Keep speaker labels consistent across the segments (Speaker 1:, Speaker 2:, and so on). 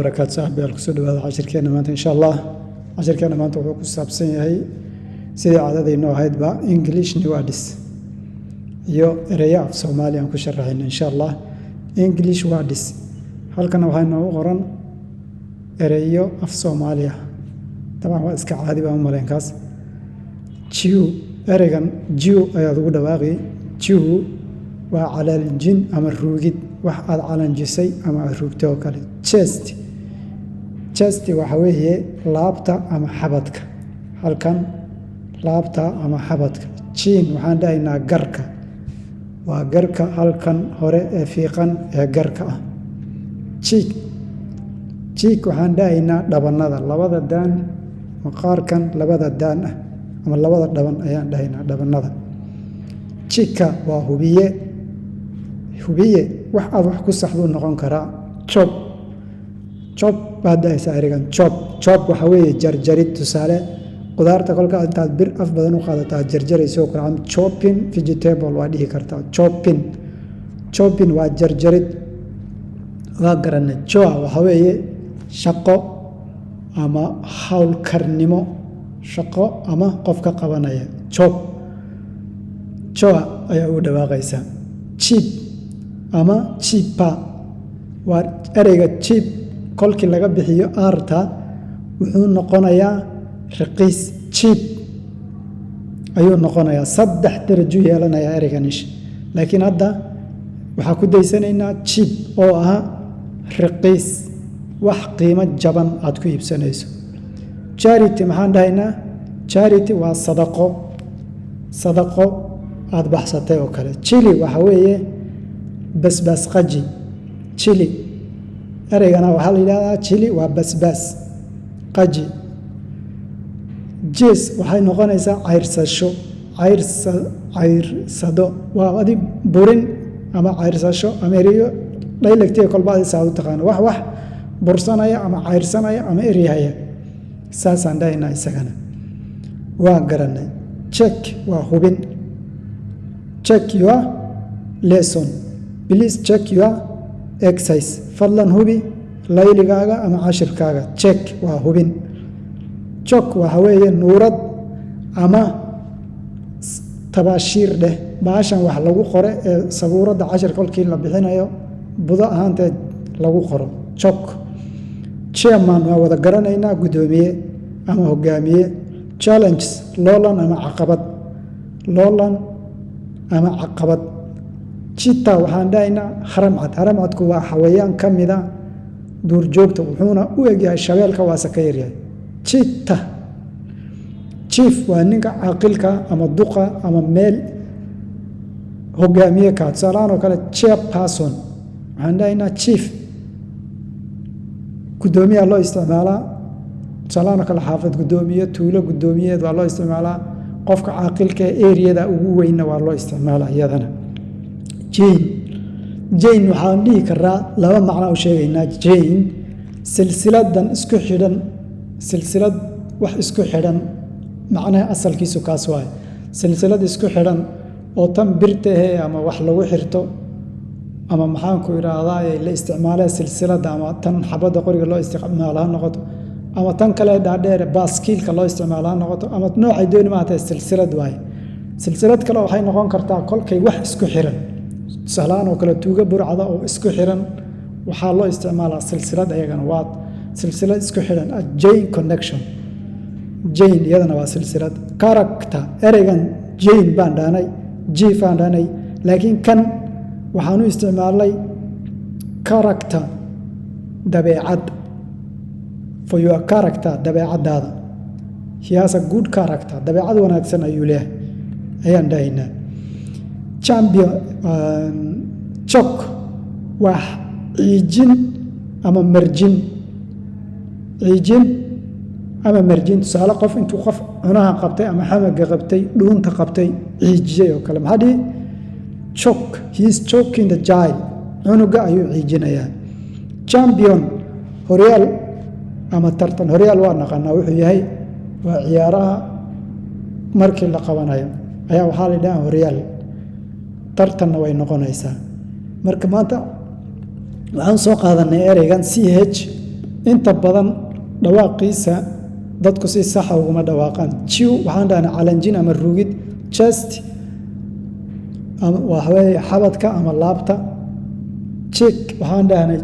Speaker 1: بركات صاحبي الكسود هذا عشر كنا ما إن شاء الله عشر كنا ما توقع السابسين هي سيد عدد إنه هيد با إنجليش نوادس يو رياض سومالي أنكو شرحين إن شاء الله إنجليش وادس هل كان وهاي غران رياض في سوماليا طبعا هو إسكع عادي بهم ملينكاس تشيو أرجان جيو أيضا دواقي تشيو وعلى الجن أمر روجد واحد على الجسي أما روجته كله chest وحويه لابتا أما حبتك هل كان لابتا أما حبتك تشين وحنا إنا جركة وجركة هل كان هراء فيقا جركة تشيك وحنا إنا دبنا ذا لبذا الدان مقار كان لبذا الدان أما لبذا دبن أيان دهينا دبنا ذا تشيكا وهوبية هوبية واحد كسحبون نقول كرا chop بعد سعريان chop وحوي جرجريت تسالة قدرت أقول كأنت بير أفضل نقطة جرجري سوق عم chopping vegetable واديه كرتا chopping وجرجريت وقرن جوا وحوي شقة أما حول كرنيمو شقة أما قفك قبنايا chop جوا أيهود واقيسا cheap أما cheaper وأريجا cheap kolkii laga bixiyo aarta wuxuu noqonayaa raqiis cheap ayuu noqonayaa saddex darajo yeelanaya eriganish laakiin hadda waxa ku daysanaynaa cheap oo ah raqiis wax qiimo jaban aad ku iibsanayso charity maxaan dhahaynaa charity waa sadaqo aad baxsatay oo kale chili waxa weeye basbaas qaji chili أريجنا وحال إلى تشيلي وبسباس قجي جيس وحي نقول إذا عيرسادو وهذه بورين أما عيرساشو أمريكا لا يلقي كل بعض سعود تقان وح برسانية أما عيرسانية أما إريهاية ساس عندنا إسكانة وقرنا check وهوبين check your lesson please check your exercise فضلا هوبي ليلي كاغا أما عشر كاغا check وهوبين chock وهوية نورد أما تباشير ده باشان واحد لغو قرأ صبورة عشر كل كيلو بحينا يو بضاء هانت لغو قرأ chock chairman وهذا قرن إنا قدومية أما هقامية challenges لولان أما عقبت cheetah waxaan dhahaynaa haramcadku waa xawayaan ka mid ah duurjoogta wuxuuna u egyahay shabeelka waase ka yaryahay cheetah chief waa ninka caaqilka ama duqa ama meel hogaamiye ka tusaalahaan oo kale chairperson waxaan dhahaynaa chief gudoomiyaha loo isticmaalaa tusaalahaan oo kale xaafad gudoomiye tuulo gudoomiyeed waa loo isticmaalaa qofka caaqilka ee eriyada ugu weynna waa loo isticmaalaa iyadana jane waxaan dhihi karaa laba macno u sheegaynaa jane silsiladan isku xidhan silsilad wax isku xidhan macnaha asalkiisu kaas waay silsilad isku xidhan oo tan birta ah ama wax lagu xirto ama maxaan ku iraahdaa la isticmaalay silsilada ama tan xabada qoriga loo isticmaalo noqoto ama tan kale dhaadheer baaskiilka loo isticmaalo noqoto ama noocay dooni ma tahay silsilad waay silsilad kale waxay noqon kartaa kolkay wax isku xidhan سهلان وكلا توجا برعدا أو إسكو حيران وحالله استعمالها سلسلة أيضاً وات سلسلة إسكو حيران جين كونكشن جين يدنا وسلسلة كاركتا أريجان جين بانداني جي بانداني لكن كان وحانو استعمالي كاركتا دبيعد for your character دبيعد هذا he has a good character دبيعد وناكسن أيوليه أيان داينا champion chock wax ciijin ama marjin tusaale qof intuu qof cunaha qabtay ama xamaga qabtay dhuunta qabtay ciijiyay oo kale maxaa dhihi chock he is choking the child cunuga ayuu ciijinayaa champion horyaal ama tartan horyaal waa naqanaa wuxuu yahay waa ciyaaraha markii la qabanayo ayaa waxaa la yidhaha horyaal tartanna way noqonaysaa marka maanta waxaan soo qaadanay ereygan ch inta badan dhawaaqiisa dadku si sax ah uguma dhawaaqaan. Chew waxaan dhahnaa calanjin ama rugid. Chest waxa weeye xabadka ama laabta. Cheek waxaan dhahnay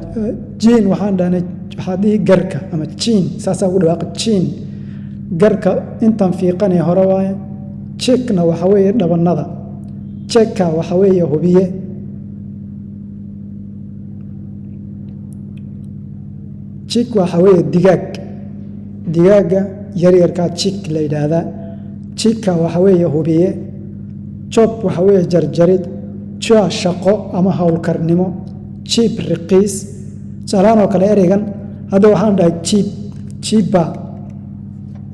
Speaker 1: chin waxaan dhahnay waxaa dhihi garka ama chin saasaa ugu dhawaaqa chin garka intan fiiqanee hore waaye. Cheekna waxa weeye dhabannada. Cheeka waxa weeye hubiye. Cheek waxa weeye digaaga yaryarkaa cheek la yidhaahdaa. Cheeka waxa weeye hubiye. Chop waxa weeye jarjarid. Chua shaqo ama howlkarnimo. Cheap raqiis. Tusaalahaan oo kale ereygan hadda waxaan dhahay cheapa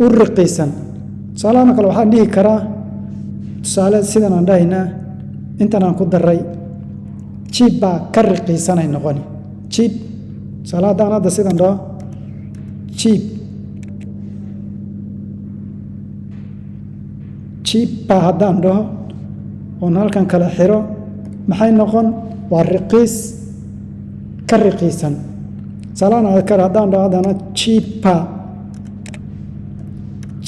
Speaker 1: u raqiisan. Tusaalahaan oo kale waxaan dhihi karaa tusaale sidan aan dhahaynaa intan aan ku daray cheapa ka raqiisanay noqoni. Cheap tusaale haddaan hadda sidan dhaho cheapa haddaan dhaho oon halkan kala xiro maxay noqon waa raqiis ka raqiisan. Tusaalahaan kale haddaan dhaho haddana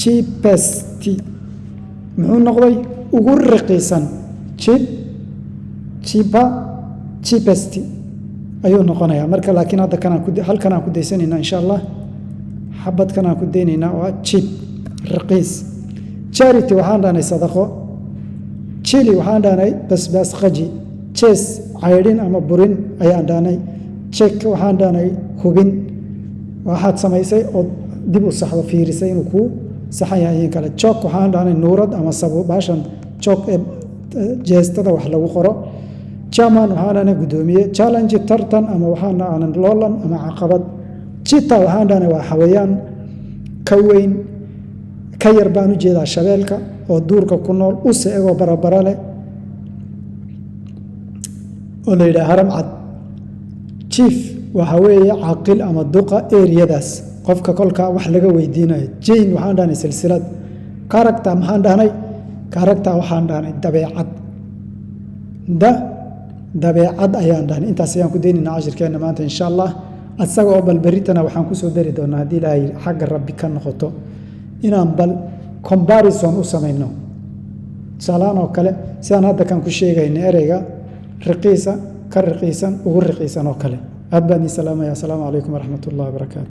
Speaker 1: cheapest muxuu noqday ugu raqiisan. Cheapest ayuu noqonayaa. Marka laakiin hadda halkan aan ku daysanaynaa insha Allah xabadkan aan ku daynaynaa waa cheap raqiis. Charity waxaan dhahnay sadaqo. Chili waxaan dhahnay basbaas qaji. Chase caydhin ama burin ayaan dhahnay. Check waxaan dhahnay hubin waxaad samaysay oo dib u saxdo fiirisay inuu kuu saxan yahay kale. Chalk waxaan dhahnay nuurad ama baashan chalk ee jeestada wax lagu qoro. Chairman waxaan dhahnay gudoomiye. Challenge tartan ama waxaan dhahnay loolan ama caqabad. Cheetah waxaan dhahnay waa xawayaan ka weyn ka yar baan u jeedaa shabeelka oo duurka ku nool u seego barabara leh oo la yidhaha haram cad. Chief waxa weeye caaqil ama duqa eriyadaas qofka kolka wax laga weydiinayo. Jane waxaan dhahnay silsilad. Character maxaan dhahnay waxaan dhahnay dabeecad ayaan dhahnay. Intaas ayaan ku daynaynaa cashirkeena maanta insha Allah. asaga oo bal beritana waxaan ku soo dari doonaa haddii ilaahay xagga rabbi ka noqoto inaan bal comparison u samayno. Tusaalahaan oo kale sidaan hadda kan ku sheegayna ereyga raqiisa ka raqiisan ugu raqiisan oo kale. aad baan idin salaamaya. Assalaamu calaykum waraxmatullaahi wabarakaatu.